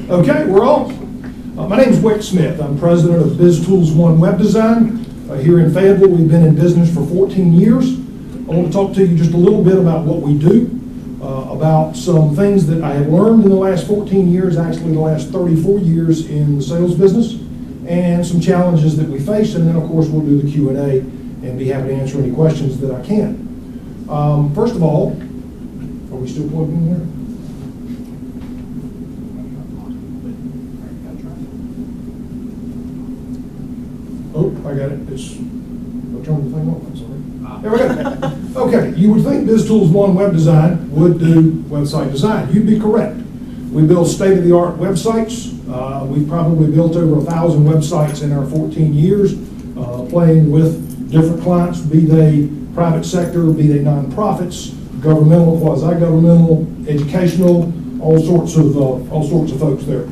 Okay, we're on. My name is Wick Smith. I'm president of Biz Tools One Web Design. Here in Fayetteville, we've been in business for 14 years. I want to talk to you just a little bit about what we do, about some things that I have learned in the last 14 years, actually the last 34 years in the sales business, and some challenges that we face, and then of course we'll do the Q&A and be happy to answer any questions that I can. First of all, are we still plugged in here? Oh, I got it. I'll turn the thing off. I'm sorry. There we go. Okay, you would think Biz Tools One Web Design would do website design. You'd be correct. We build state-of-the-art websites. We've probably built over 1,000 websites in our 14 years, playing with different clients, be they private sector, be they nonprofits, governmental, quasi-governmental, educational, all sorts of folks there.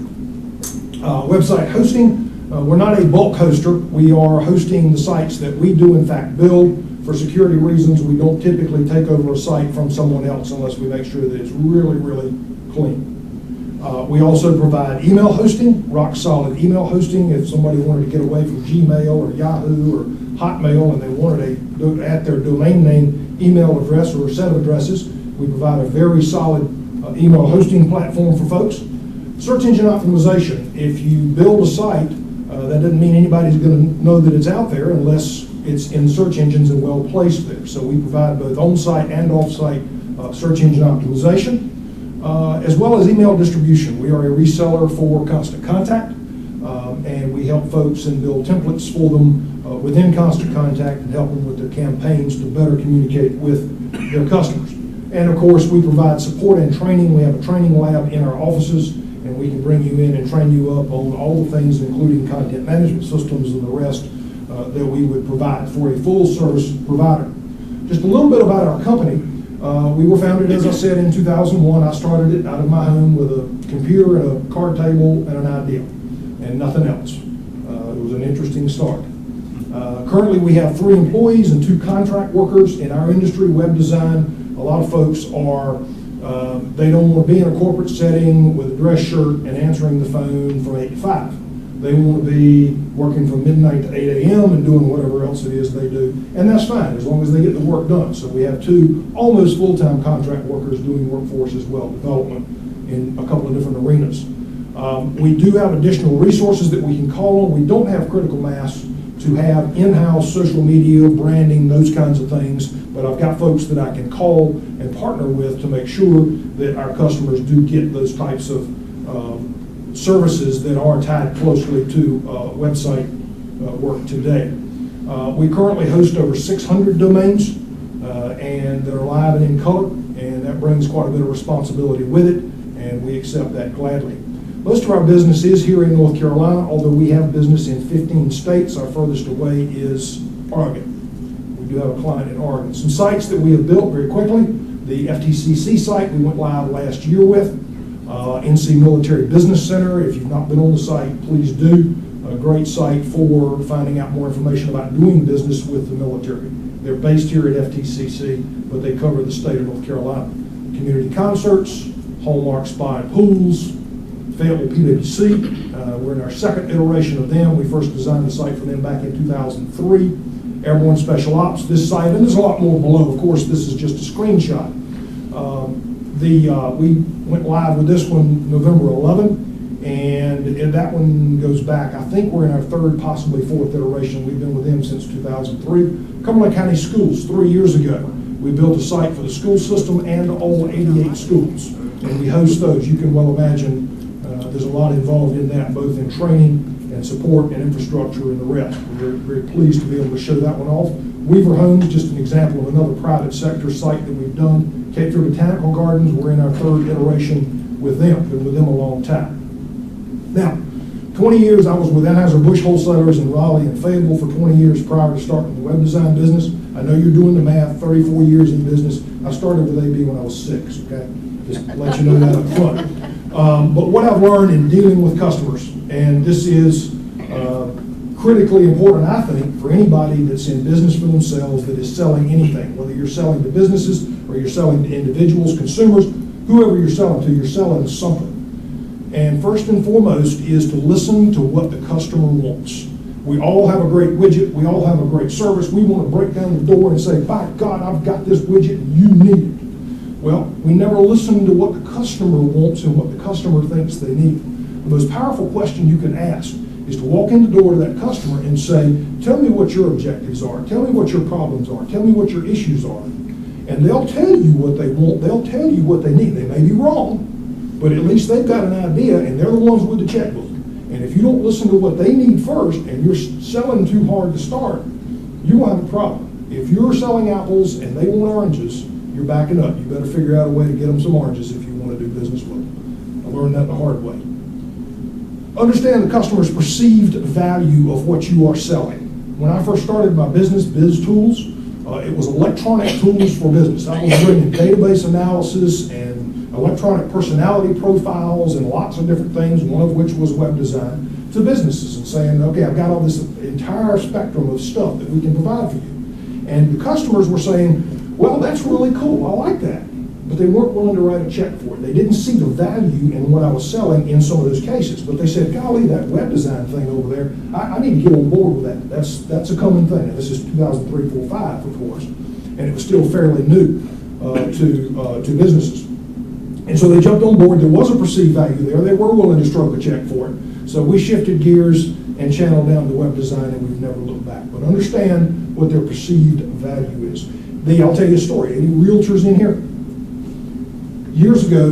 Website hosting. We're not a bulk hoster. We are hosting the sites that we do in fact build. For security reasons, we don't typically take over a site from someone else unless we make sure that it's really, really clean. We also provide email hosting, rock solid email hosting. If somebody wanted to get away from Gmail or Yahoo or Hotmail and they wanted to add their domain name, email address, or a set of addresses, we provide a very solid email hosting platform for folks. Search engine optimization. If you build a site, that doesn't mean anybody's going to know that it's out there unless it's in search engines and well placed there. So we provide both on-site and off-site search engine optimization, as well as email distribution. We are a reseller for Constant Contact, and we help folks and build templates for them within Constant Contact and help them with their campaigns to better communicate with their customers. And of course, we provide support and training. We have a training lab in our offices, and we can bring you in and train you up on all the things, including content management systems and the rest that we would provide for a full service provider. Just a little bit about our company. We were founded, as I said, in 2001. I started it out of my home with a computer and a card table and an idea, and nothing else. It was an interesting start. Currently, we have 3 employees and 2 contract workers in our industry, web design. A lot of folks are, they don't want to be in a corporate setting with a dress shirt and answering the phone from 8 to 5. They want to be working from midnight to 8 a.m. and doing whatever else it is they do. And that's fine, as long as they get the work done. So we have 2 almost full-time contract workers doing workforce as well, development in a couple of different arenas. We do have additional resources that we can call on. We don't have critical mass to have in-house social media, branding, those kinds of things, but I've got folks that I can call and partner with to make sure that our customers do get those types of services that are tied closely to website work today. We currently host over 600 domains and that are live and in color, and that brings quite a bit of responsibility with it, and we accept that gladly. Most of our business is here in North Carolina, although we have business in 15 states. Our furthest away is Oregon. We do have a client in Oregon. Some sites that we have built very quickly. The FTCC site we went live last year with. NC Military Business Center. If you've not been on the site, please do. A great site for finding out more information about doing business with the military. They're based here at FTCC, but they cover the state of North Carolina. Community concerts, Hallmark Spa and Pools, Fayetteville PwC. We're in our 2nd iteration of them. We first designed the site for them back in 2003. Airborne Special Ops, this site, and there's a lot more below. Of course, this is just a screenshot. We went live with this one November 11, and that one goes back, I think we're in our 3rd, possibly 4th iteration. We've been with them since 2003. Cumberland County Schools, 3 years ago. We built a site for the school system and all 88 schools, and we host those. You can well imagine there's a lot involved in that, both in training and support and infrastructure and the rest. We're very pleased to be able to show that one off. Weaver Homes, just an example of another private sector site that we've done. Cape Fear Botanical Gardens, we're in our 3rd iteration with them. Been with them a long time. Now, 20 years, I was with Anheuser-Busch Wholesalers in Raleigh and Fayetteville for 20 years prior to starting the web design business. I know you're doing the math, 34 years in business. I started with AB when I was 6, okay? Just to let you know that up front. But what I've learned in dealing with customers, and this is critically important, I think, for anybody that's in business for themselves that is selling anything, whether you're selling to businesses or you're selling to individuals, consumers, whoever you're selling to, you're selling something. and first and foremost is to listen to what the customer wants. We all have a great widget. We all have a great service. We want to break down the door and say, by God, I've got this widget and you need it. Well, we never listen to what the customer wants and what the customer thinks they need. The most powerful question you can ask is to walk in the door to that customer and say, tell me what your objectives are. Tell me what your problems are. Tell me what your issues are. And they'll tell you what they want. They'll tell you what they need. They may be wrong, but at least they've got an idea, and they're the ones with the checkbook. And if you don't listen to what they need first, and you're selling too hard to start, you will have a problem. If you're selling apples and they want oranges, you're backing up. You better figure out a way to get them some oranges if you want to do business with them. I learned that the hard way. Understand the customer's perceived value of what you are selling. When I first started my business, Biz Tools, it was electronic tools for business. I was bringing database analysis and electronic personality profiles and lots of different things, one of which was web design, to businesses and saying, okay, I've got all this entire spectrum of stuff that we can provide for you. And the customers were saying, well, that's really cool, I like that. But they weren't willing to write a check for it. They didn't see the value in what I was selling in some of those cases. But they said, golly, that web design thing over there, I need to get on board with that. That's a common thing. And this is 2003, 4, 5, of course. And it was still fairly new to businesses. And so they jumped on board. There was a perceived value there. They were willing to stroke a check for it. So we shifted gears and channeled down to web design, and we've never looked back. But understand what their perceived value is. I'll tell you a story. Any realtors in here? Years ago,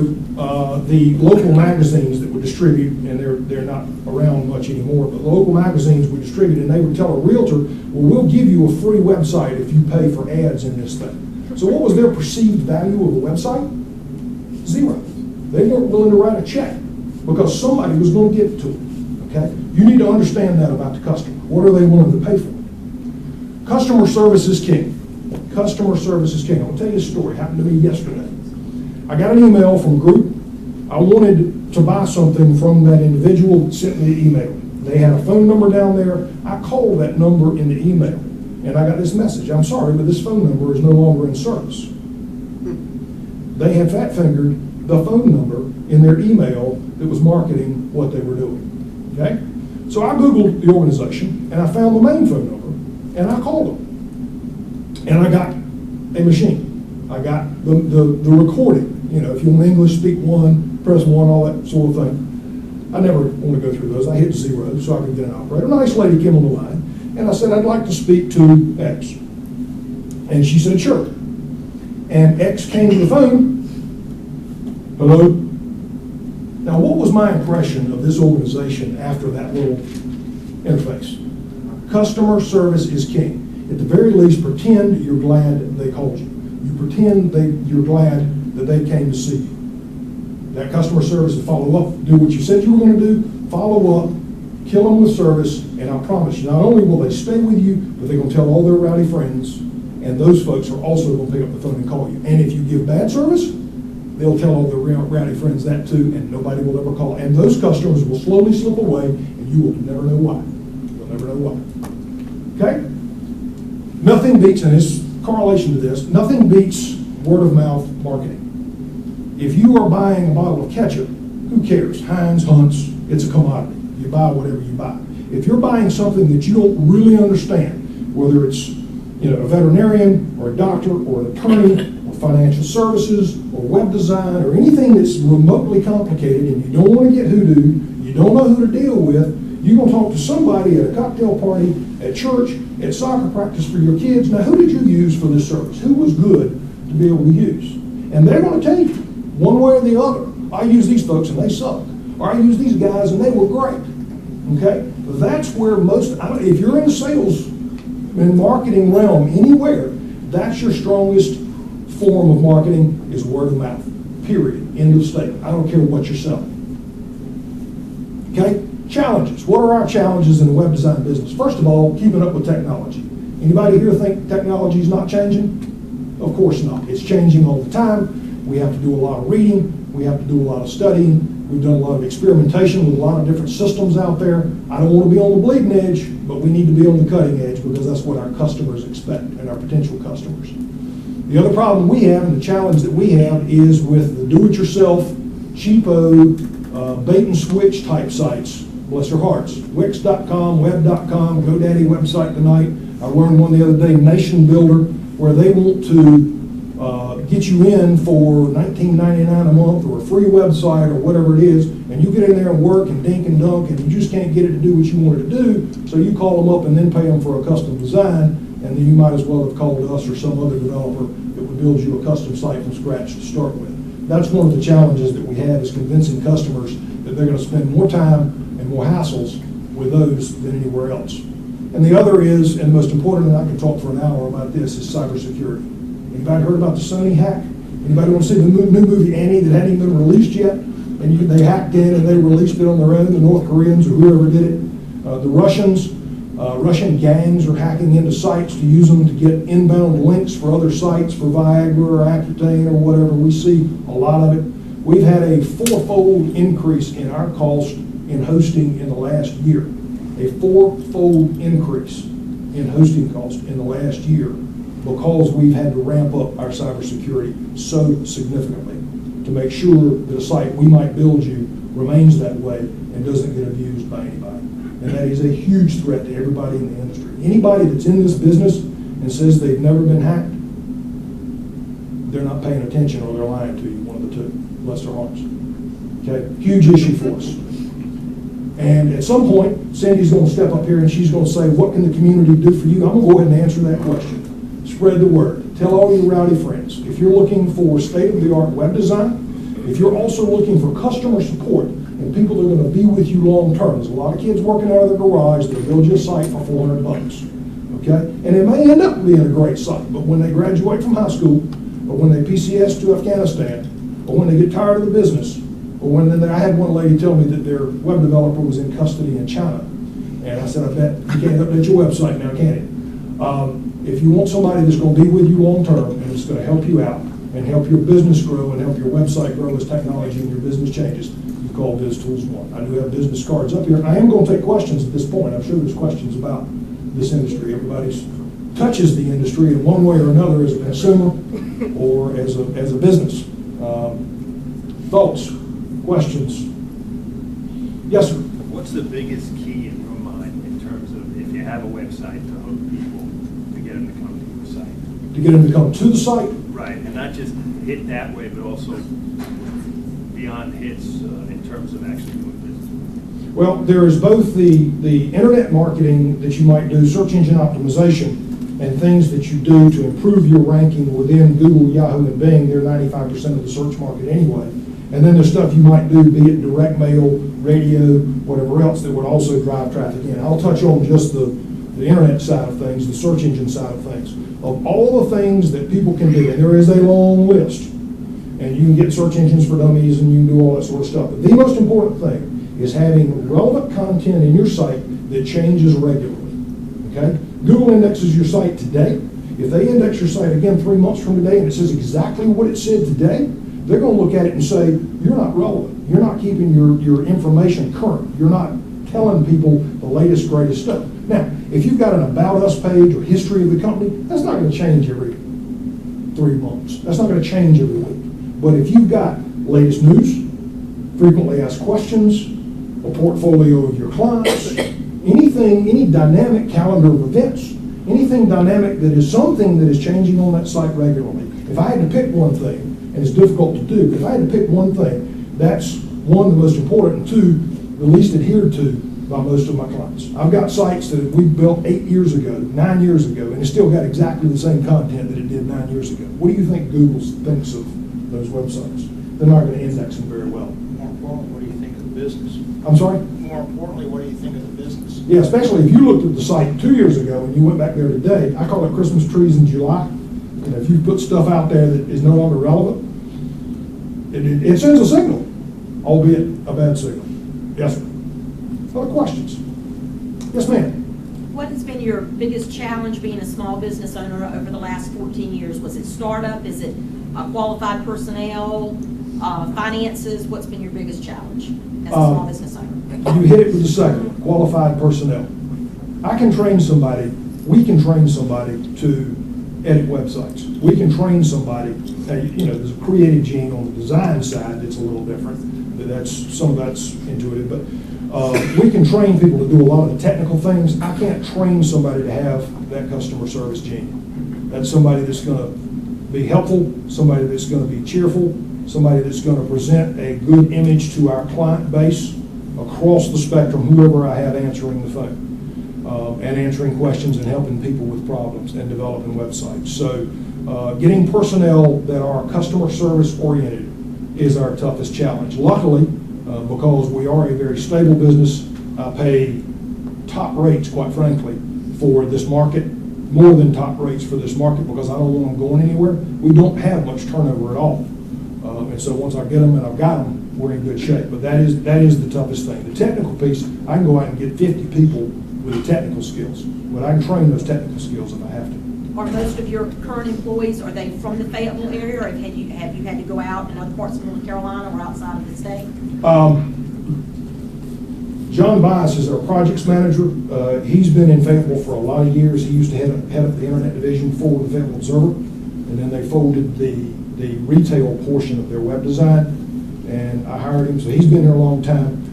the local magazines that would distribute, and they're not around much anymore, but the local magazines would distribute, and they would tell a realtor, well, we'll give you a free website if you pay for ads in this thing. So what was their perceived value of the website? Zero. They weren't willing to write a check because somebody was going to give it to them. Okay? You need to understand that about the customer. What are they willing to pay for? Customer service is king. Customer service is king. I'll tell you a story. It happened to me yesterday. I got an email from a group. I wanted to buy something from that individual that sent me the email. They had a phone number down there. I called that number in the email, and I got this message. I'm sorry, but this phone number is no longer in service. They had fat-fingered the phone number in their email that was marketing what they were doing. Okay? So I Googled the organization, and I found the main phone number, and I called them. And I got a machine. I got the recording. You know, if you want English, speak one, press one, all that sort of thing. I never want to go through those. I hit 0 so I could get an operator. A nice lady came on the line, and I said, I'd like to speak to X. And she said, sure. And X came to the phone. Hello? Now, what was my impression of this organization after that little interface? Customer service is king. At the very least, pretend you're glad they called you. You pretend you're glad that they came to see you. That customer service will follow up, do what you said you were going to do, follow up, kill them with service, and I promise you, not only will they stay with you, but they're going to tell all their rowdy friends, and those folks are also going to pick up the phone and call you. And if you give bad service, they'll tell all their rowdy friends that too, and nobody will ever call. And those customers will slowly slip away, and you will never know why. You'll never know why. Okay? Nothing beats, and there's correlation to this, nothing beats word of mouth marketing. If you are buying a bottle of ketchup, who cares? Heinz, Hunt's, it's a commodity. You buy whatever you buy. If you're buying something that you don't really understand, whether it's a veterinarian or a doctor or an attorney or financial services or web design or anything that's remotely complicated and you don't want to get hoodooed, you don't know who to deal with, you're going to talk to somebody at a cocktail party, at church, at soccer practice for your kids. Now, who did you use for this service? Who was good to be able to use? And they're going to tell you one way or the other. I use these folks and they suck. Or I use these guys and they were great. Okay? That's where if you're in the sales and marketing realm anywhere, that's your strongest form of marketing is word of mouth. Period. End of statement. I don't care what you're selling. Okay? Challenges. What are our challenges in the web design business? First of all, keeping up with technology. Anybody here think technology is not changing? Of course not. It's changing all the time. We have to do a lot of reading. We have to do a lot of studying. We've done a lot of experimentation with a lot of different systems out there. I don't want to be on the bleeding edge, but we need to be on the cutting edge because that's what our customers expect and our potential customers. The other problem we have and the challenge that we have is with the do-it-yourself, cheapo, bait and switch type sites, bless their hearts. Wix.com, web.com, GoDaddy website tonight. I learned one the other day, Nation Builder, where they want to get you in for $19.99 a month or a free website or whatever it is, and you get in there and work and dink and dunk, and you just can't get it to do what you want it to do, so you call them up and then pay them for a custom design, and then you might as well have called us or some other developer that would build you a custom site from scratch to start with. That's one of the challenges that we have, is convincing customers that they're going to spend more time and more hassles with those than anywhere else. And the other is, and the most important, and I can talk for an hour about this, is cybersecurity. Anybody heard about the Sony hack? Anybody want to see the new movie Annie that hadn't even been released yet? And they hacked in and they released it on their own, the North Koreans or whoever did it. The Russians, Russian gangs are hacking into sites to use them to get inbound links for other sites, for Viagra or Accutane or whatever. We see a lot of it. We've had a 4-fold increase in our cost in hosting in the last year. A 4-fold increase in hosting cost in the last year, because we've had to ramp up our cybersecurity so significantly to make sure that a site we might build you remains that way and doesn't get abused by anybody. And that is a huge threat to everybody in the industry. Anybody that's in this business and says they've never been hacked, they're not paying attention or they're lying to you, one of the two. Bless their hearts. Okay, huge issue for us. And at some point, Cindy's going to step up here and she's going to say, what can the community do for you? I'm going to go ahead and answer that question. Spread the word. Tell all your rowdy friends. If you're looking for state-of-the-art web design, if you're also looking for customer support and people that are going to be with you long term, there's a lot of kids working out of their garage, they build you a site for $400. Okay? And it may end up being a great site, but when they graduate from high school, or when they PCS to Afghanistan, or when they get tired of the business, or when I had one lady tell me that their web developer was in custody in China. And I said, I bet you can't update your website now, can you? If you want somebody that's going to be with you long term and it's going to help you out and help your business grow and help your website grow as technology and your business changes, you call BizTools 1. I do have business cards up here. I am going to take questions at this point. I'm sure there's questions about this industry. Everybody's touches the industry in one way or another as a consumer or as a business. Thoughts, questions? Yes, sir. What's the biggest key in your mind in terms of, if you have a website, to hook people to get them to come to your site? To get them to come to the site? Right, and not just hit that way, but also beyond hits in terms of actually doing business. Well, there is both the internet marketing that you might do, search engine optimization, and things that you do to improve your ranking within Google, Yahoo, and Bing. They're 95% of the search market anyway. And then there's stuff you might do, be it direct mail, radio, whatever else, that would also drive traffic in. I'll touch on just the internet side of things, the search engine side of things. Of all the things that people can do, and there is a long list, and you can get search engines for dummies and you can do all that sort of stuff. But the most important thing is having relevant content in your site that changes regularly. Okay? Google indexes your site today. If they index your site again 3 months from today and it says exactly what it said today, they're going to look at it and say, you're not relevant. You're not keeping your information current. You're not telling people the latest, greatest stuff. Now, if you've got an About Us page or history of the company, that's not going to change every 3 months. That's not going to change every week. But if you've got latest news, frequently asked questions, a portfolio of your clients, anything, any dynamic calendar of events, anything dynamic that is something that is changing on that site regularly. If I had to pick one thing, and it's difficult to do, but if I had to pick one thing, that's one, the most important, and two, the least adhered to by most of my clients. I've got sites that we built 8 years ago, 9 years ago, and it's still got exactly the same content that it did 9 years ago. What do you think Google thinks of those websites? They're not going to index them very well. More importantly, what do you think of the business? I'm sorry? More importantly, what do you think of the business? Yeah, especially if you looked at the site 2 years ago and you went back there today. I call it Christmas trees in July. And if you put stuff out there that is no longer relevant, it sends a signal, albeit a bad signal. Yes, sir. Other questions? Yes, ma'am. What has been your biggest challenge being a small business owner over the last 14 years? Was it startup? Is it qualified personnel, finances? What's been your biggest challenge as a small business owner? You hit it with the second, qualified personnel. I can train somebody, we can train somebody to edit websites. We can train somebody, there's a creative gene on the design side that's a little different. Some of that's intuitive, but we can train people to do a lot of the technical things. I can't train somebody to have that customer service gene. That's somebody that's going to be helpful, somebody that's going to be cheerful, somebody that's going to present a good image to our client base across the spectrum, whoever I have answering the phone, and answering questions and helping people with problems and developing websites. So getting personnel that are customer service oriented is our toughest challenge. Luckily, because we are a very stable business, I pay top rates, quite frankly, for this market, more than top rates for this market, because I don't want them going anywhere. We don't have much turnover at all. And so once I get them and I've got them, we're in good shape. But that is the toughest thing. The technical piece, I can go out and get 50 people with the technical skills, but I can train those technical skills if I have to. Are most of your current employees, are they from the Fayetteville area, or have you had to go out in other parts of North Carolina or outside of the state? John Bias is our projects manager. He's been in Fayetteville for a lot of years. He used to head up the internet division for the Fayetteville Observer, and then they folded the retail portion of their web design, and I hired him, so he's been here a long time.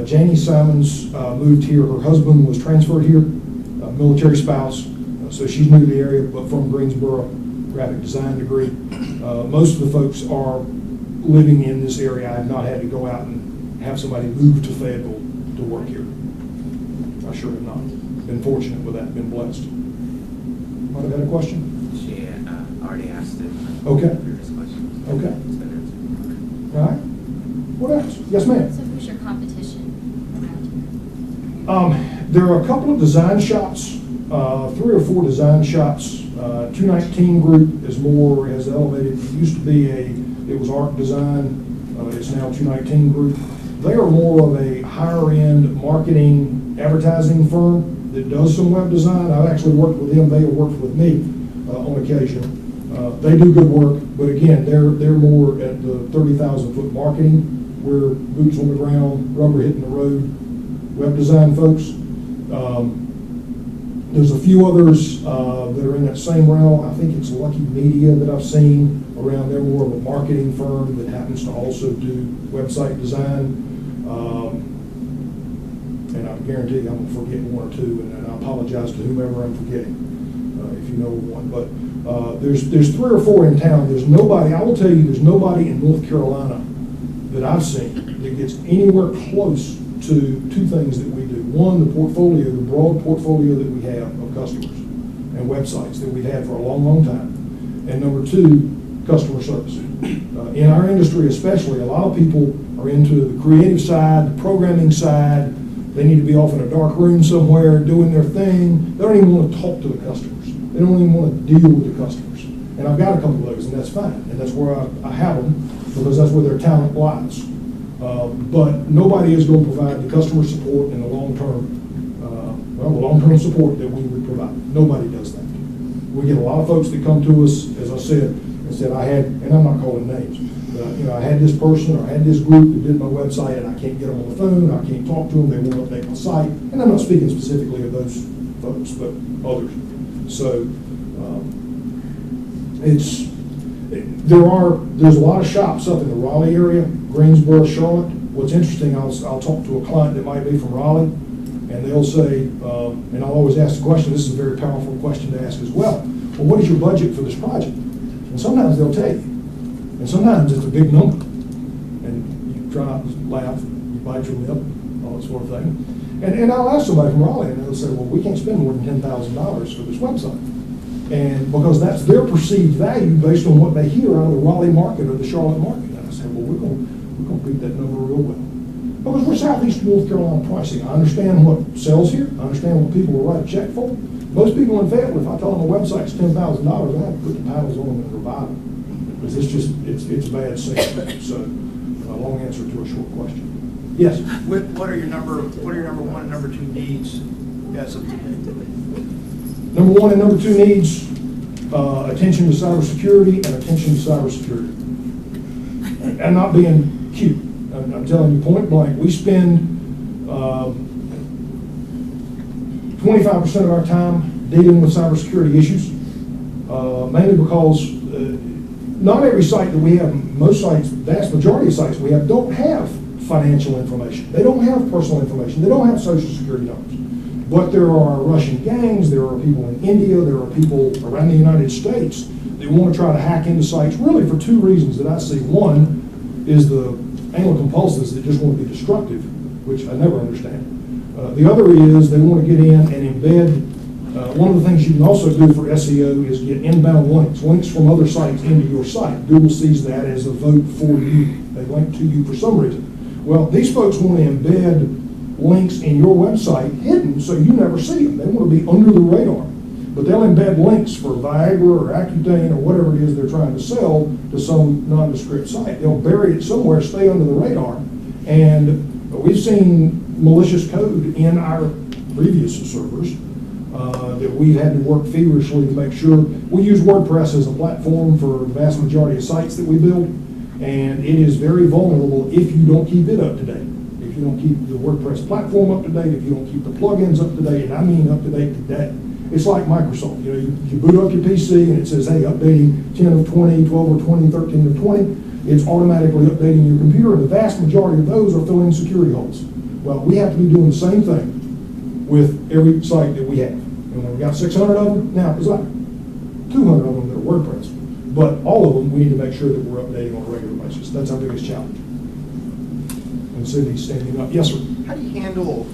Janie Simons moved here. Her husband was transferred here, a military spouse, so she's new to the area, but from Greensboro, graphic design degree. Most of the folks are living in this area. I have not had to go out and have somebody move to Fayetteville to work here. I sure have not. Been fortunate with that, been blessed. Might have had a question? She already asked it. Okay. Previous question. Okay. It's been All right. What else? Yes, ma'am. So who's your competition around here? There are a couple of design shops, 3 or 4 design shops. 219 Group has elevated. It used to be it was Art Design. It's now 219 Group. They are more of a higher end marketing advertising firm that does some web design. I've actually worked with them. They have worked with me on occasion. They do good work, but again, they're more at the 30,000-foot marketing, where boots on the ground, rubber hitting the road, web design folks. There's a few others that are in that same realm. I think it's Lucky Media that I've seen around. They're more of a marketing firm that happens to also do website design. And I guarantee you I'm going to forget 1 or 2, and I apologize to whomever I'm forgetting if you know one. But there's 3 or 4 in town. There's nobody, I will tell you, there's nobody in North Carolina that I've seen that gets anywhere close to 2 things that we do. One, the broad portfolio that we have of customers and websites that we've had for a long, long time. And number 2, customer service. In our industry especially, a lot of people are into the creative side, the programming side. They need to be off in a dark room somewhere doing their thing. They don't even want to talk to the customers. They don't even want to deal with the customers. And I've got a couple of those, and that's fine. And that's where I have them, because that's where their talent lies. But nobody is going to provide the customer support and the long-term support that we would provide. Nobody does that. We get a lot of folks that come to us, as I said, and I'm not calling names, but I had this person or I had this group that did my website, and I can't get them on the phone, I can't talk to them, they won't update my site. And I'm not speaking specifically of those folks, but others. So there's a lot of shops up in the Raleigh area, Greensboro, Charlotte. What's interesting, I'll talk to a client that might be from Raleigh, and they'll say, and I'll always ask the question, this is a very powerful question to ask as well what is your budget for this project? And sometimes they'll tell you, and sometimes it's a big number, and you try not to laugh, you bite your lip, all that sort of thing. And I'll ask somebody from Raleigh, and they'll say, well, we can't spend more than $10,000 for this website. And because that's their perceived value based on what they hear out of the Raleigh market or the Charlotte market. And I say, well, we're going to beat that number real well. Because we're Southeast North Carolina pricing. I understand what sells here. I understand what people will write a check for. Most people in Fayetteville, if I tell them a website's $10,000, I have to put the panels on them and revive them. Because it's bad sales. So a long answer to a short question. Yes? What are your number 1 and number 2 needs as of today? Number 1 and number 2 needs attention to cybersecurity and attention to cybersecurity. I'm not being cute. I'm telling you point blank. We spend 25% of our time dealing with cybersecurity issues. mainly because not every site that we have, most sites, vast majority of sites we have, don't have financial information. They don't have personal information. They don't have social security numbers. But there are Russian gangs, there are people in India, there are people around the United States that want to try to hack into sites really for two reasons that I see. One is the anal compulsives that just want to be destructive, which I never understand. The other is they want to get in and embed. One of the things you can also do for SEO is get inbound links from other sites into your site. Google sees that as a vote for you. They link to you for some reason. Well, these folks want to embed links in your website hidden so you never see them. They want to be under the radar. But they'll embed links for Viagra or Accutane or whatever it is they're trying to sell to some nondescript site. They'll bury it somewhere, stay under the radar. And we've seen malicious code in our previous servers that we've had to work feverishly to make sure. We use WordPress as a platform for the vast majority of sites that we build, and it is very vulnerable if you don't keep it up to date. If you don't keep the WordPress platform up to date, if you don't keep the plugins up to date, and I mean up to date today. It's like Microsoft. You know, you boot up your PC and it says, hey, updating 10 of 20, 12 of 20, 13 of 20. It's automatically updating your computer, and the vast majority of those are filling security holes. Well, we have to be doing the same thing with every site that we have. And when we got 600 of them, now it's like 200 of them that are WordPress. But all of them, we need to make sure that we're updating on a regular basis. That's our biggest challenge. And Cindy's standing up. Yes, sir. How do you handle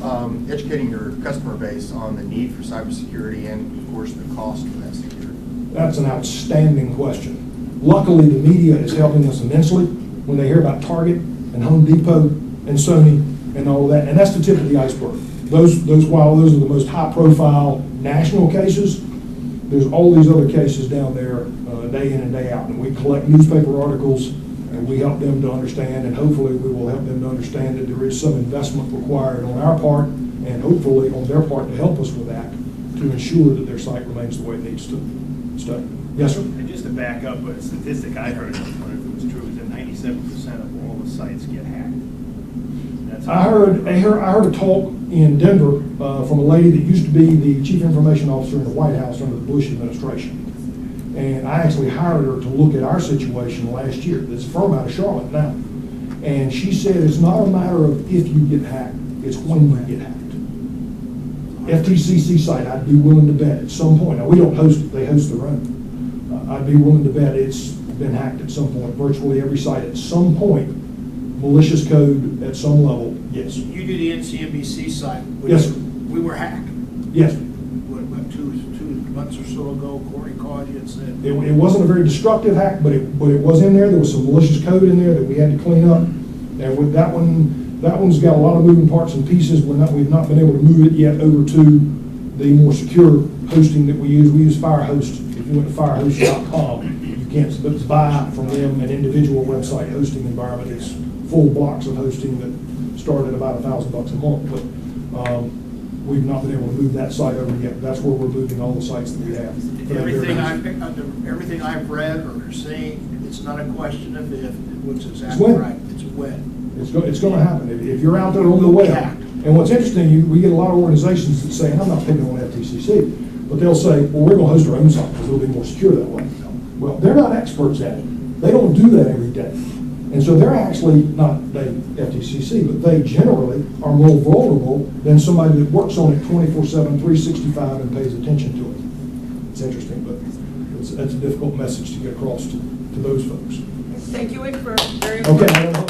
educating your customer base on the need for cybersecurity and, of course, the cost for that security? That's an outstanding question. Luckily, the media is helping us immensely when they hear about Target and Home Depot and Sony and all of that. And that's the tip of the iceberg. While those are the most high-profile national cases, there's all these other cases down there day in and day out. And we collect newspaper articles, and we help them to understand, and hopefully we will help them to understand that there is some investment required on our part, and hopefully on their part to help us with that, to ensure that their site remains the way it needs to stay. Yes, sir? And just to back up, a statistic I heard, I wonder if it was true, is that 97% of all the sites get hacked. That's I heard a talk in Denver from a lady that used to be the chief information officer in the White House under the Bush administration. And I actually hired her to look at our situation last year. There's a firm out of Charlotte now. And she said it's not a matter of if you get hacked, it's when you get hacked. FTCC site, I'd be willing to bet at some point. Now, we don't host it, they host their own. I'd be willing to bet it's been hacked at some point. Virtually every site at some point, malicious code at some level, yes. You do the NCNBC site. Yes, sir. We were hacked. Yes. What, two months or so ago, Corey called you and said. It wasn't a very destructive hack, but it was in there. There was some malicious code in there that we had to clean up. And with that one's got a lot of moving parts and pieces. We've not been able to move it yet over to the more secure hosting that we use. We use Firehost. If you went to firehost.com, you can't buy from them an individual website hosting environment. It's full blocks of hosting that start at about $1,000 a month. But we've not been able to move that site over yet. That's where we're moving all the sites that we have. Everything I've read or seen, it's not a question of if, what's exactly right. It's when. It's going to happen. If you're out there on the web, and what's interesting, we get a lot of organizations that say, and I'm not picking on FTCC, but they'll say, well, we're going to host our own site because it'll be more secure that way. Well, they're not experts at it. They don't do that every day. And so they're actually not FTCC, but they generally are more vulnerable than somebody that works on it 24/7, 365 and pays attention to it. It's interesting, but that's a difficult message to get across to those folks. Thank you, Rick, for very Okay.